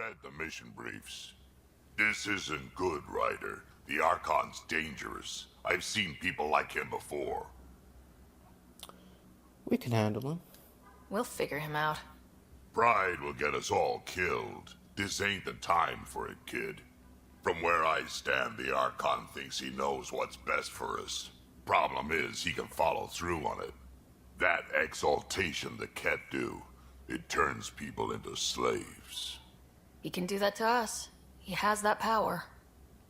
read the mission briefs. This isn't good, Ryder. The Archon's dangerous. I've seen people like him before. We can handle him. We'll figure him out. Pride will get us all killed. This ain't the time for it, kid. From where I stand, the Archon thinks he knows what's best for us. Problem is, he can follow through on it. That exaltation the Kett do, it turns people into slaves. He can do that to us. He has that power.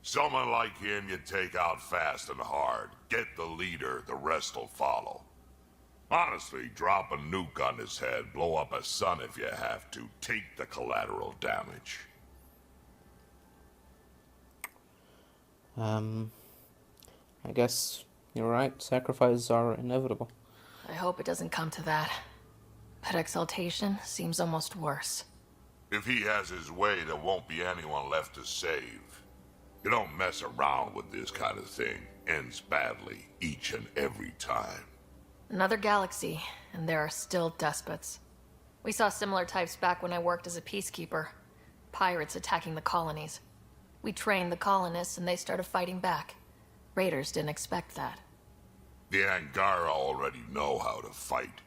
Someone like him you take out fast and hard. Get the leader, the rest will follow. Honestly, drop a nuke on his head, blow up a sun if you have to. Take the collateral damage. I guess you're right. Sacrifices are inevitable. I hope it doesn't come to that. But exaltation seems almost worse. If he has his way, there won't be anyone left to save. You don't mess around with this kind of thing. Ends badly, each and every time. Another galaxy, and there are still despots. We saw similar types back when I worked as a peacekeeper. Pirates attacking the colonies. We trained the colonists and they started fighting back. Raiders didn't expect that. The Angara already know how to fight.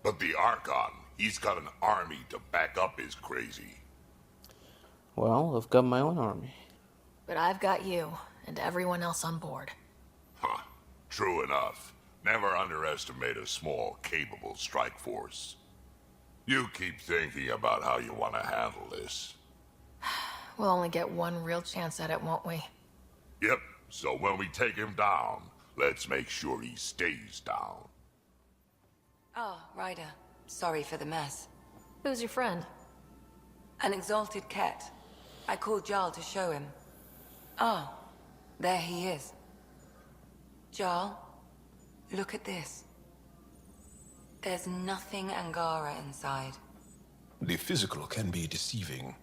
But the Archon, he's got an army to back up his crazy. Well, I've got my own army. But I've got you, and everyone else on board. Huh. True enough. Never underestimate a small, capable strike force. You keep thinking about how you want to handle this. We'll only get one real chance at it, won't we? Yep, so when we take him down, let's make sure he stays down. Oh, Ryder. Sorry for the mess. Who's your friend? An exalted Kett. I called Jarl to show him. Oh, there he is. Jarl, look at this. There's nothing Angara inside. The physical can be deceiving.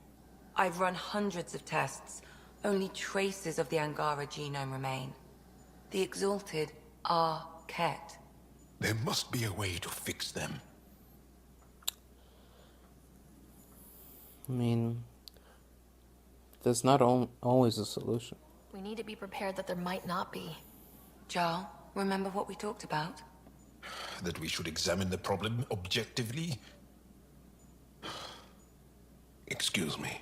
I've run hundreds of tests. Only traces of the Angara genome remain. The exalted are Kett. There must be a way to fix them. I mean, there's not always a solution. We need to be prepared that there might not be. Jarl, remember what we talked about? That we should examine the problem objectively? Excuse me.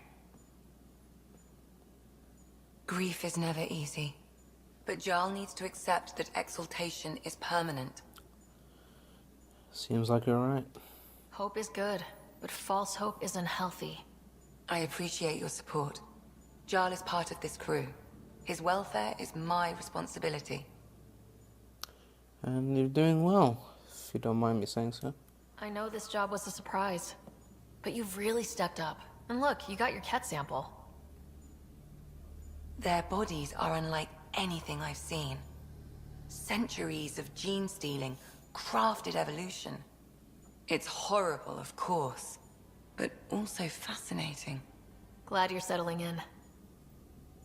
Grief is never easy. But Jarl needs to accept that exaltation is permanent. Seems like you're right. Hope is good, but false hope isn't healthy. I appreciate your support. Jarl is part of this crew. His welfare is my responsibility. And you're doing well, if you don't mind me saying so. I know this job was a surprise, but you've really stepped up. And look, you got your Kett sample. Their bodies are unlike anything I've seen. Centuries of gene stealing, crafted evolution. It's horrible, of course, but also fascinating. Glad you're settling in.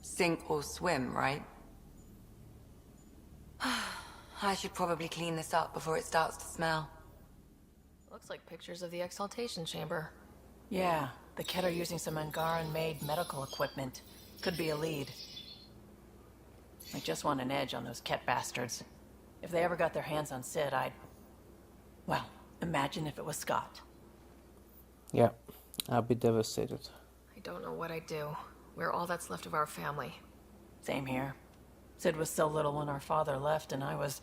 Sink or swim, right? I should probably clean this up before it starts to smell. Looks like pictures of the exaltation chamber. Yeah, the Kett are using some Angaran-made medical equipment. Could be a lead. I just want an edge on those Kett bastards. If they ever got their hands on Sid, well, imagine if it was Scott. Yeah, I'll be devastated. I don't know what I'd do. We're all that's left of our family. Same here. Sid was so little when our father left, and I was,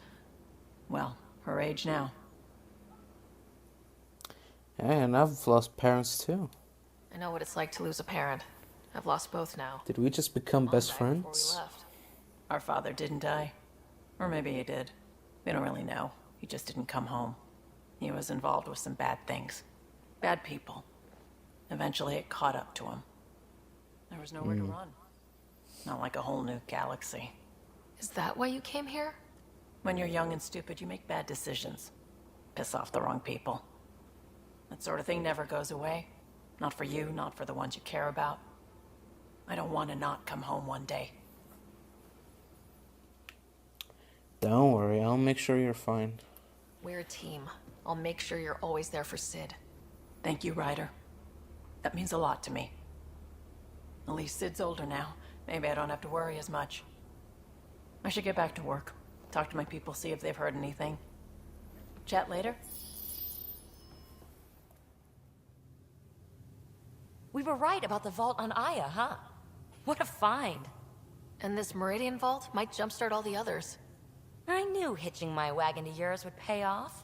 well, her age now. And I've lost parents too. I know what it's like to lose a parent. I've lost both now. Did we just become best Mom died friends? before we left. Our father didn't die. Or maybe he did. We don't really know. He just didn't come home. He was involved with some bad things. Bad people. Eventually it caught up to him. There was nowhere to run. Not like a whole new galaxy. Is that why you came here? When you're young and stupid, you make bad decisions. Piss off the wrong people. That sort of thing never goes away. Not for you, not for the ones you care about. I don't want to not come home one day. Don't worry, I'll make sure you're fine. We're a team. I'll make sure you're always there for Sid. Thank you, Ryder. That means a lot to me. At least Sid's older now. Maybe I don't have to worry as much. I should get back to work. Talk to my people, see if they've heard anything. Chat later? We were right about the vault on Aya, huh? What a find. And this Meridian vault might jumpstart all the others. I knew hitching my wagon to yours would pay off.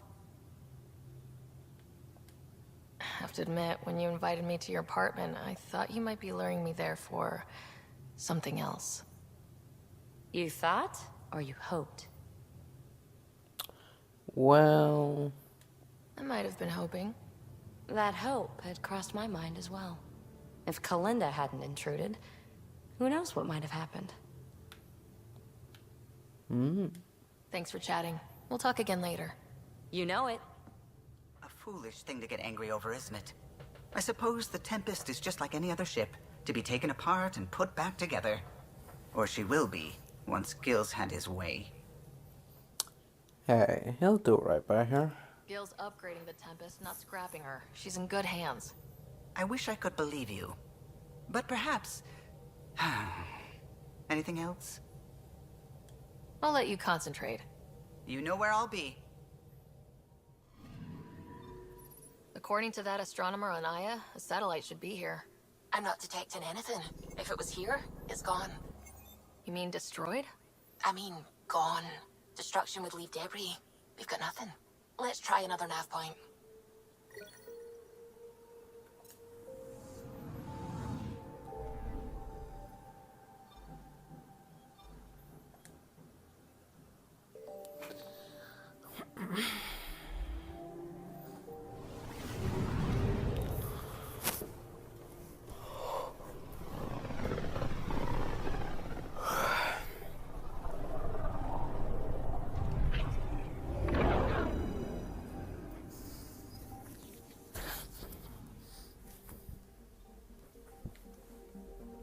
I have to admit, when you invited me to your apartment, I thought you might be luring me there for something else. You thought, or you hoped? Well... I might have been hoping. That hope had crossed my mind as well. If Kalinda hadn't intruded, who knows what might have happened. Thanks for chatting. We'll talk again later. You know it. A foolish thing to get angry over, isn't it? I suppose the Tempest is just like any other ship, to be taken apart and put back together. Or she will be, once Gil's had his way. Hey, he'll do right by her. Gil's upgrading the Tempest, not scrapping her. She's in good hands. I wish I could believe you. But perhaps... Anything else? I'll let you concentrate. You know where I'll be. According to that astronomer on Aya, a satellite should be here. I'm not detecting anything. If it was here, it's gone. You mean destroyed? I mean, gone. Destruction would leave debris. We've got nothing. Let's try another nav point.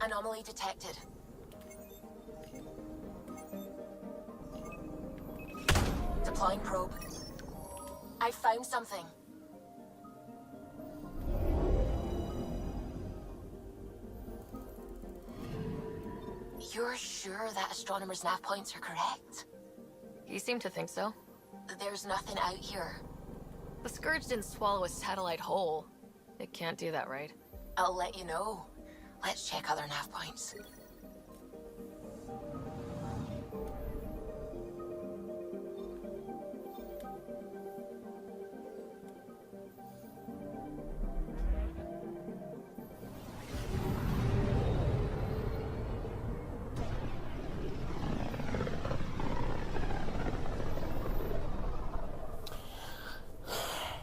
Anomaly detected. Deploying probe. I found something. You're sure that astronomer's nav points are correct? You seem to think so. There's nothing out here. The Scourge didn't swallow a satellite whole. It can't do that, right? I'll let you know. Let's check other nav points.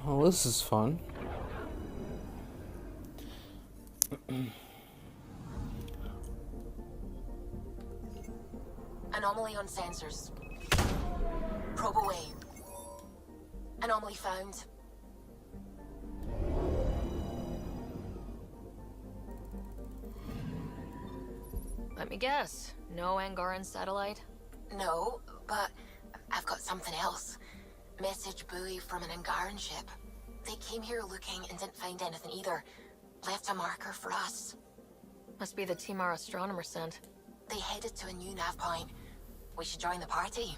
Well, this is fun. Anomaly on sensors. Probe away. Anomaly found. Let me guess. No Angaran satellite? No, but I've got something else. Message buoy from an Angaran ship. They came here looking and didn't find anything either. Left a marker for us. Must be the team our astronomer sent. They headed to a new nav point. We should join the party.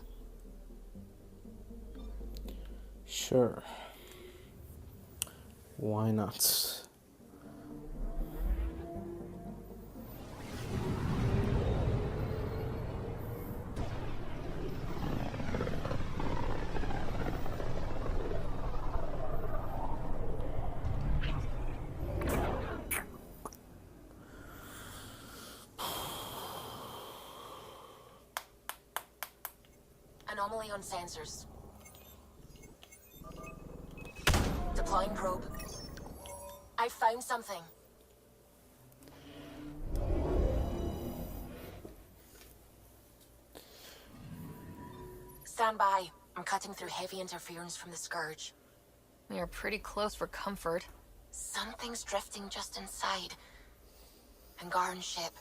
Sure. Why not? Anomaly on sensors. Deploying probe. I found something. Stand by. I'm cutting through heavy interference from the Scourge. We are pretty close for comfort. Something's drifting just inside. Angaran ship.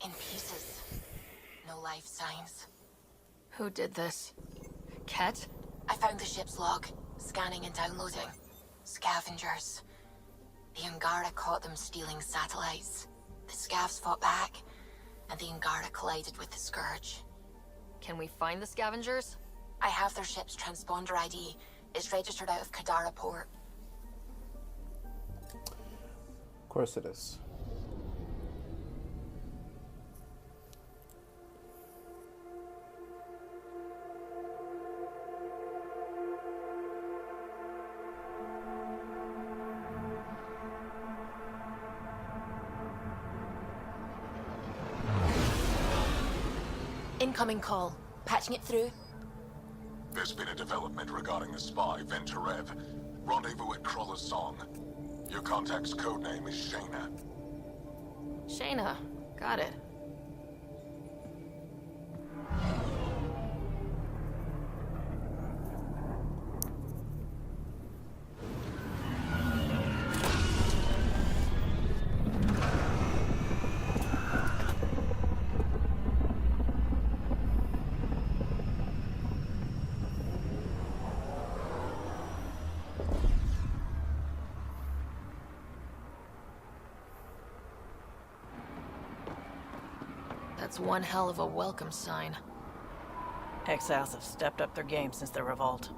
In pieces. No life signs. Who did this? Kett? I found the ship's log. Scanning and downloading. Scavengers. The Angara caught them stealing satellites. The scavs fought back, and the Angara collided with the Scourge. Can we find the scavengers? I have their ship's transponder ID. It's registered out of Kadara Port. Of course it is. Incoming call. Patching it through. There's been a development regarding the spy, Venturev. Rendezvous at Crawler's Song. Your contact's codename is Shayna. Shayna. Got it. That's one hell of a welcome sign. Exiles have stepped up their game since the revolt.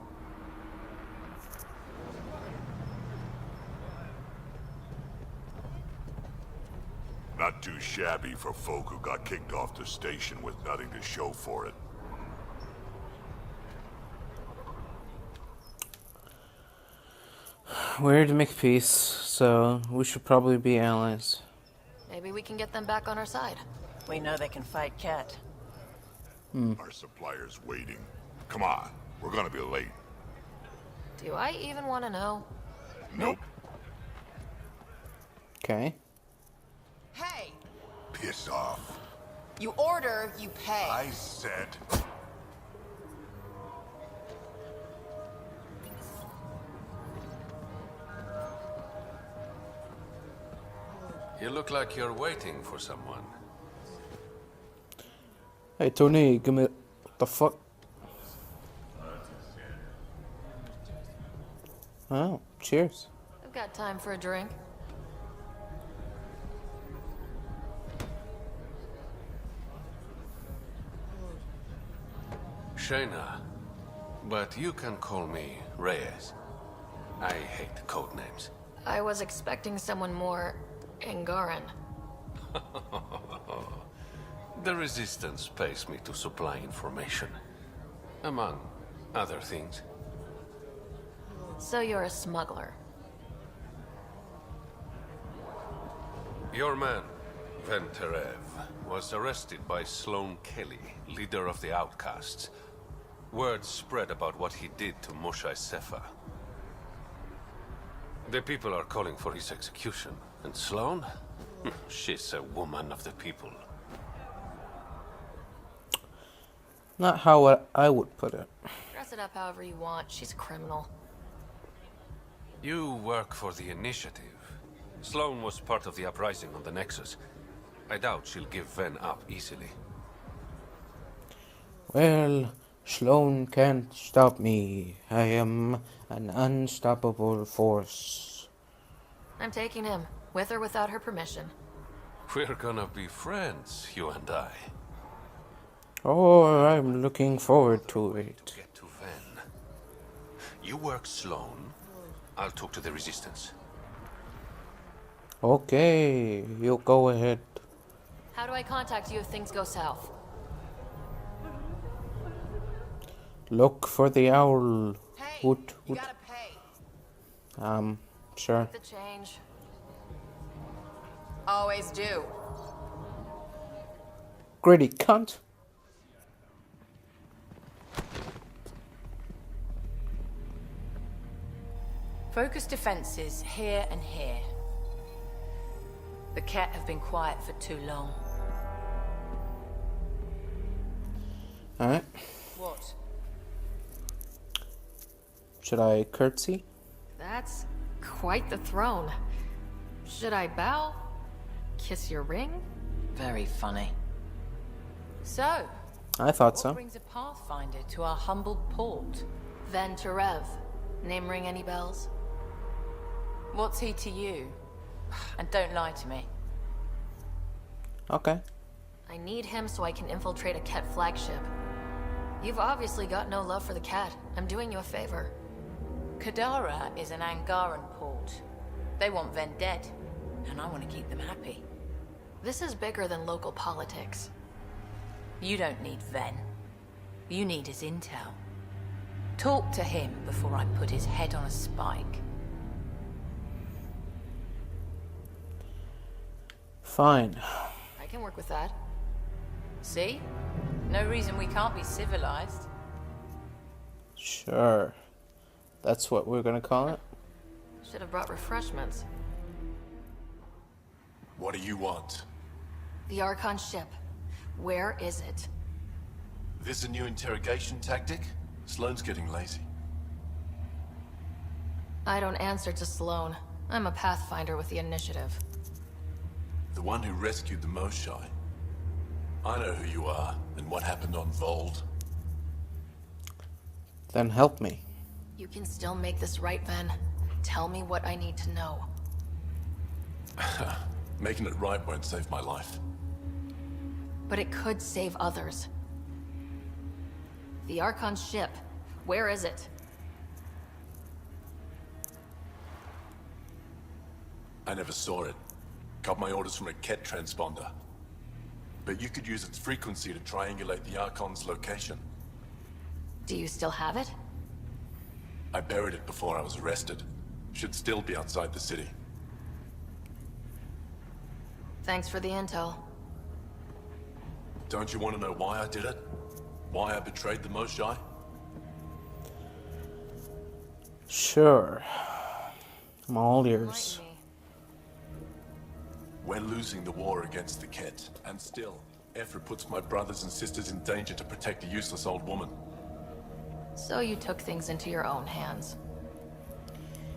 Not too shabby for folk who got kicked off the station with nothing to show for it. We're to make peace, so we should probably be allies. Maybe we can get them back on our side. We know they can fight Kett. Our supplier's waiting. Come on, we're gonna be late. Do I even want to know? Nope. Okay. Hey! Piss off. You order, you pay. I said... You look like you're waiting for someone. Hey Tony, give me... What the fuck? Oh, cheers. I've got time for a drink. Shayna, but you can call me Reyes. I hate code names. I was expecting someone more Angaran. The Resistance pays me to supply information, among other things. So you're a smuggler. Your man, Venturev, was arrested by Sloane Kelly, leader of the Outcasts. Word spread about what he did to Moshae Sefa. The people are calling for his execution. And Sloane? She's a woman of the people. Not how I would put it. Dress it up however you want. She's a criminal. You work for the Initiative. Sloane was part of the uprising on the Nexus. I doubt she'll give Ven up easily. Well, Sloane can't stop me. I am an unstoppable force. I'm taking him, with or without her permission. We're gonna be friends, you and I. Oh, I'm looking forward to it. Get to Ven. You work Sloane. I'll talk to the Resistance. Okay, you go ahead. How do I contact you if things go south? Look for the owl. Hey, Woot, you woot. gotta pay. Sure. The change. Always do. Gritty cunt. Focus defenses here and here. The Kett have been quiet for too long. Alright. What? Should I curtsy? That's quite the throne. Should I bow? Kiss your ring? Very funny. So, I thought what so. brings a pathfinder to our humbled port? Venturev. Name ring any bells? What's he to you? And don't lie to me. Okay. I need him so I can infiltrate a Kett flagship. You've obviously got no love for the cat. I'm doing you a favor. Kadara is an Angaran port. They want Ven dead, and I want to keep them happy. This is bigger than local politics. You don't need Ven. You need his intel. Talk to him before I put his head on a spike. Fine. I can work with that. See? No reason we can't be civilized. Sure. That's what we're gonna call it? Should have brought refreshments. What do you want? The Archon ship. Where is it? This a new interrogation tactic? Sloane's getting lazy. I don't answer to Sloane. I'm a Pathfinder with the initiative. The one who rescued the Moshae. I know who you are, and what happened on Vold. Then help me. You can still make this right, Ven. Tell me what I need to know. Making it right won't save my life. But it could save others. The Archon ship. Where is it? I never saw it. Got my orders from a Kett transponder. But you could use its frequency to triangulate the Archon's location. Do you still have it? I buried it before I was arrested. Should still be outside the city. Thanks for the intel. Don't you want to know why I did it? Why I betrayed the Moshae? Sure. I'm all ears. We're losing the war against the Kett, and still, Ephra puts my brothers and sisters in danger to protect a useless old woman. So you took things into your own hands.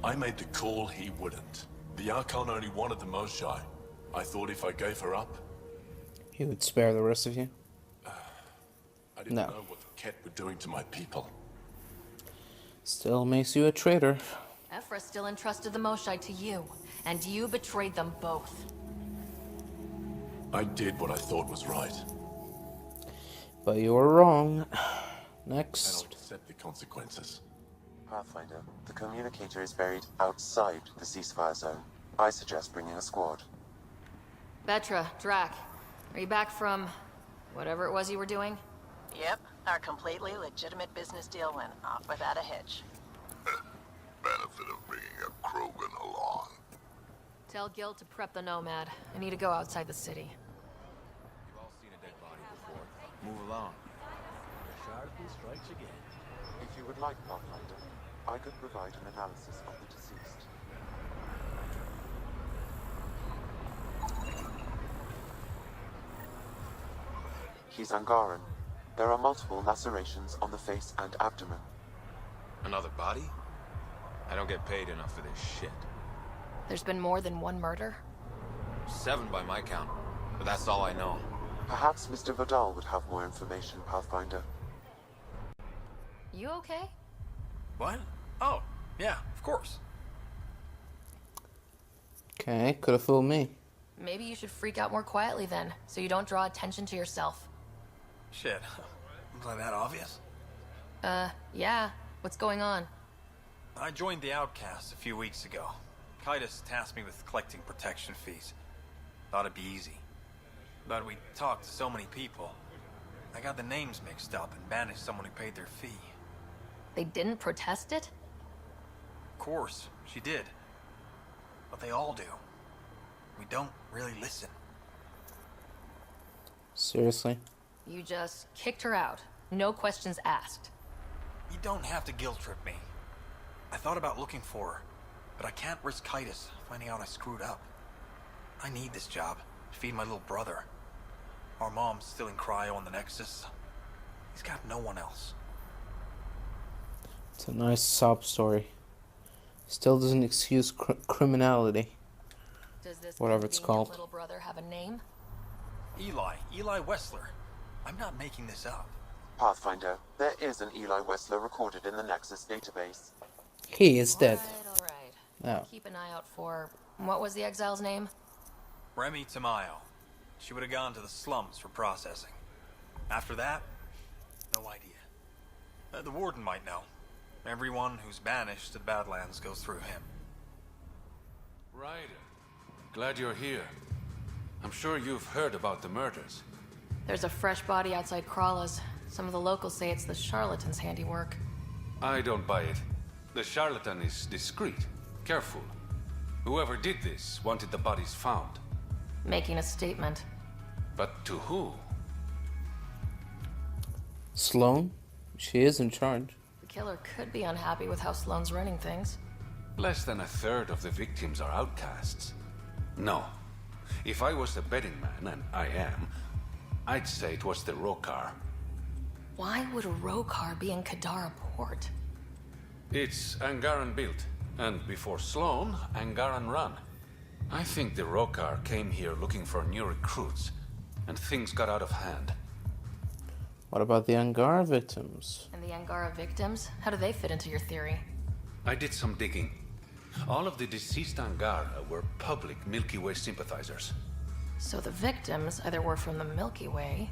I made the call he wouldn't. The Archon only wanted the Moshae. I thought if I gave her up... He would spare the rest of you? I didn't know what the Kett were doing to my people. Still makes you a traitor. Ephra still entrusted the Moshae to you, and you betrayed them both. I did what I thought was right. But you were wrong. Next. And I'll accept the consequences. Pathfinder, the communicator is buried outside the ceasefire zone. I suggest bringing a squad. Vetra, Drac, are you back from whatever it was you were doing? Yep, our completely legitimate business deal went off without a hitch. Benefit of bringing a Krogan along. Tell Gil to prep the Nomad. I need to go outside the city. You've all seen a dead body before. Move along. The Sharpie strikes again. If you would like, Pathfinder, I could provide an analysis of the deceased. He's Angaran. There are multiple lacerations on the face and abdomen. Another body? I don't get paid enough for this shit. There's been more than one murder? 7 by my count, but that's all I know. Perhaps Mr. Vidal would have more information, Pathfinder. You okay? What? Oh, yeah, of course. Okay, could have fooled me. Maybe you should freak out more quietly then, so you don't draw attention to yourself. Shit. Was I that obvious? Yeah. What's going on? I joined the Outcasts a few weeks ago. Titus tasked me with collecting protection fees. Thought it'd be easy. But we talked to so many people. I got the names mixed up and banished someone who paid their fee. They didn't protest it? Of course, she did. But they all do. We don't really listen. Seriously? You just kicked her out. No questions asked. You don't have to guilt trip me. I thought about looking for her, but I can't risk Titus finding out I screwed up. I need this job to feed my little brother. Our mom's still in cryo on the Nexus. He's got no one else. It's a nice sob story. Still doesn't excuse criminality. Does this whatever it's called. little brother have a name? Eli Wessler. I'm not making this up. Pathfinder, there is an Eli Wessler recorded in the Nexus database. He is dead. All right. Oh. Keep an eye out for... What was the exile's name? Remy Tamayo. she would have gone to the slums for processing. After that, no idea. The warden might know. Everyone who's banished to the Badlands goes through him. Ryder, glad you're here. I'm sure you've heard about the murders. There's a fresh body outside Krala's. Some of the locals say it's the charlatan's handiwork. I don't buy it. The charlatan is discreet, careful. Whoever did this wanted the bodies found. Making a statement. But to who? Sloane? She is in charge. The killer could be unhappy with how Sloane's running things. Less than a third of the victims are outcasts. No. If I was a betting man, and I am, I'd say it was the Rokar. Why would a Rokar be in Kadara Port? It's Angaran built, and before Sloane, Angaran run. I think the Rokar came here looking for new recruits, and things got out of hand. What about the Angara victims? And the Angara victims? How do they fit into your theory? I did some digging. All of the deceased Angara were public Milky Way sympathizers. So the victims either were from the Milky Way...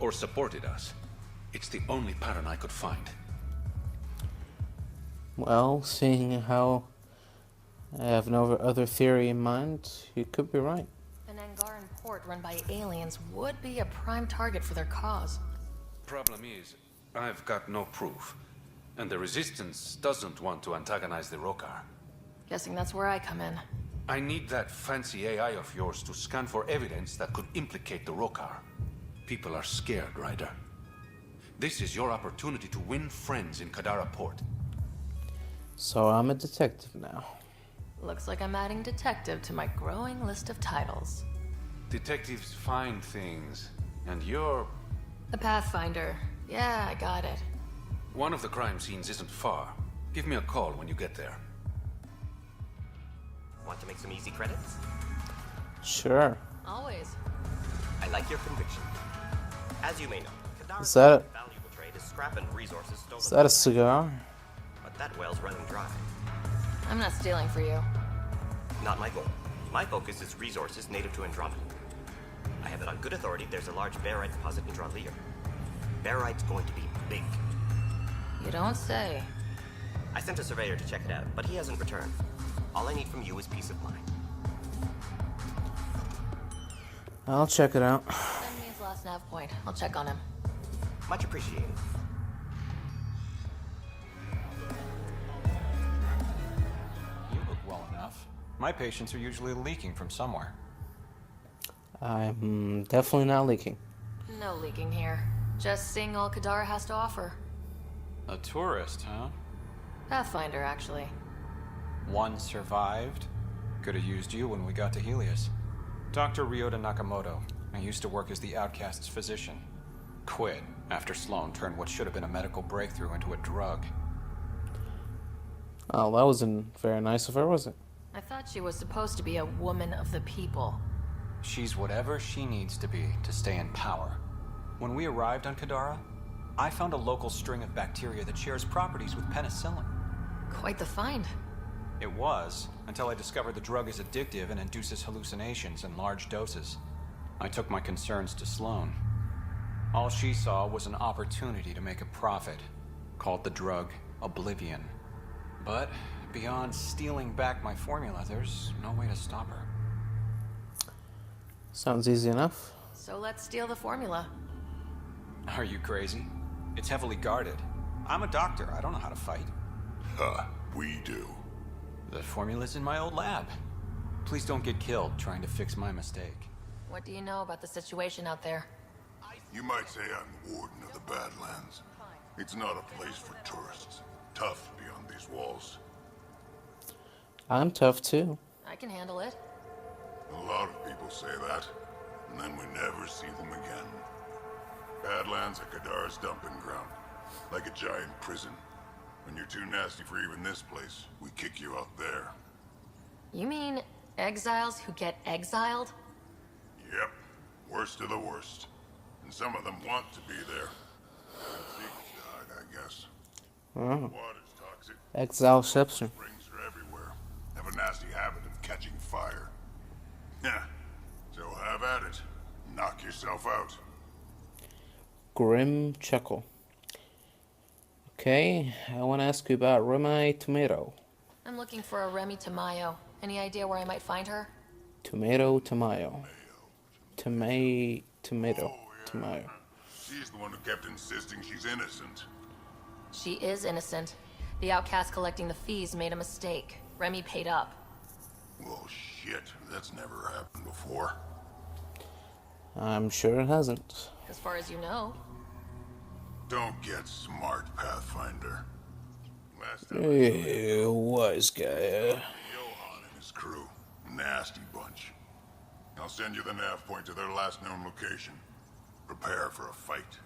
or supported us. It's the only pattern I could find. Well, seeing how I have no other theory in mind, you could be right. An Angaran port run by aliens would be a prime target for their cause. Problem is, I've got no proof. And the Resistance doesn't want to antagonize the Rokar. Guessing that's where I come in. I need that fancy AI of yours to scan for evidence that could implicate the Rokar. People are scared, Ryder. This is your opportunity to win friends in Kadara Port. So I'm a detective now. Looks like I'm adding detective to my growing list of titles. Detectives find things, and you're... The Pathfinder. Yeah, I got it. One of the crime scenes isn't far. Give me a call when you get there. Want to make some easy credits? Sure. Always. I like your conviction. As you may know, Kadara's Is that most valuable trade is scrap and resources stolen. Is that a cigar? But that well's running dry. I'm not stealing for you. Not my goal. My focus is resources native to Andromeda. I have it on good authority there's a large barite deposit in Dralier. Barite's going to be big. You don't say. I sent a surveyor to check it out, but he hasn't returned. All I need from you is peace of mind. I'll check it out. Send me his last nav point. I'll check on him. Much appreciated. You look well enough. My patients are usually leaking from somewhere. I'm definitely not leaking. No leaking here. Just seeing all Kadara has to offer. A tourist, huh? Pathfinder, actually. One survived. Could have used you when we got to Helios. Dr. Ryota Nakamoto. I used to work as the outcast's physician. Quit after Sloane turned what should have been a medical breakthrough into a drug. Oh, that wasn't very nice of her, was it? I thought she was supposed to be a woman of the people. She's whatever she needs to be to stay in power. When we arrived on Kadara, I found a local string of bacteria that shares properties with penicillin. Quite the find. It was, until I discovered the drug is addictive and induces hallucinations in large doses. I took my concerns to Sloane. All she saw was an opportunity to make a profit, called the drug Oblivion. But beyond stealing back my formula, there's no way to stop her. Sounds easy enough. So let's steal the formula. Are you crazy? It's heavily guarded. I'm a doctor. I don't know how to fight. Huh, we do. The formula's in my old lab. Please don't get killed trying to fix my mistake. What do you know about the situation out there? You might say I'm warden of the Badlands. It's not a place for tourists. Tough beyond these walls. I'm tough too. I can handle it. A lot of people say that, and then we never see them again. Badlands are Kadara's dumping ground, like a giant prison. When you're too nasty for even this place, we kick you out there. You mean exiles who get exiled? Yep, worst of the worst. And some of them want to be there. Seekers died, I guess. Oh. Water's toxic. Exile Shepster. Springs are everywhere. Have a nasty habit of catching fire. Yeah, so have at it. Knock yourself out. Grim chuckle. Okay, I want to ask you about Remy Tomato. I'm looking for a Remy Tamayo. Any idea where I might find her? Tomato. Tamayo. Tomato. Tamayo. She's the one who kept insisting she's innocent. She is innocent. The outcast collecting the fees made a mistake. Remy paid up. Well, shit. That's never happened before. I'm sure it hasn't. As far as you know. Don't get smart, Pathfinder. Last time Hey, wise guy. Johan and his crew. Nasty bunch. I'll send you the nav point to their last known location. Prepare for a fight.